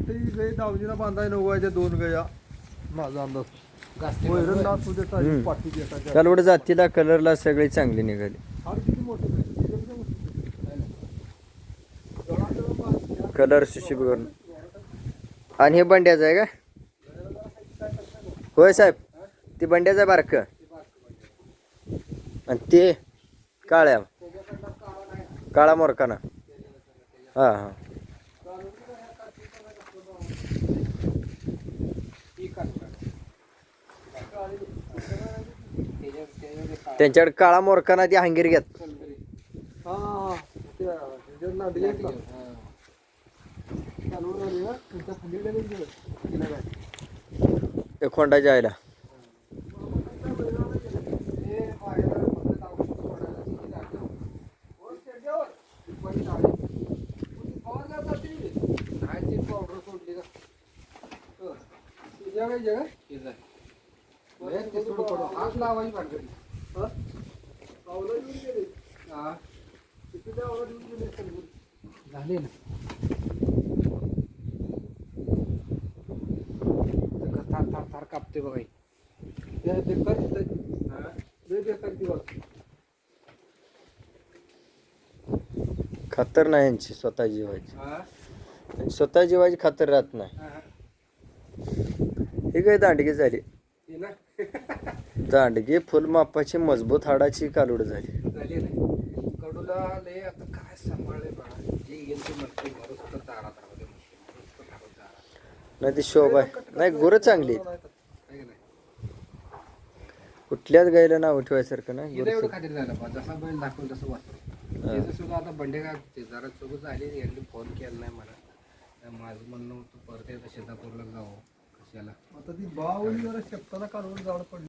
वाटतं ही गाय दावणीला बांधाय नव्वायच्या 2 गाया माझा अंदाज वैरण नाच होते ताजी पाठी देतात कालवड जातीला कलरला सगळी चांगली निघाली. हाड किती मोठं कलर सुशिब करून. आणि हे बंड्याचं आहे का? होय साहेब ती बंड्याचं आहे बारक. आणि ते काळ्या काळा मोरकाना. हां हां त्यांच्याकडे काळा मोरकाना ती हांगीर घेत. हा ते नांदली एक लाव चालू राहिली ना तुमच्या खाली एक खोंडा जायला झाले ना थार थार थार कापते बघा बेकार बेकार दिवस खातर नाही यांची स्वतः जीवाची. स्वतः जीवाची खातर राहत नाही. ही काय दांडगी झाली. दांडगी फुल मापाची मजबूत हाडाची कालवड झाली. कडूला लय आता काय सांभाळले बघा जे येईल ते मस्ती भरूच तर दारात राहू दे नाही ती शोभा आहे. नाही गुरं चांगली कुठल्याच गायला नाव ठेवायसारखं नाही. एवढं खात्री झालं बा जसा बैल दाखवून तसं वाचतो त्याचं सुद्धा आता बंडे का ते जरा चुकूच आले यांनी फोन केला नाही मला. माझं म्हणणं होतं परत एकदा शेतापूरला जाऊ कशाला आता ती बावली जरा शेपटाला काढून जावं पडली.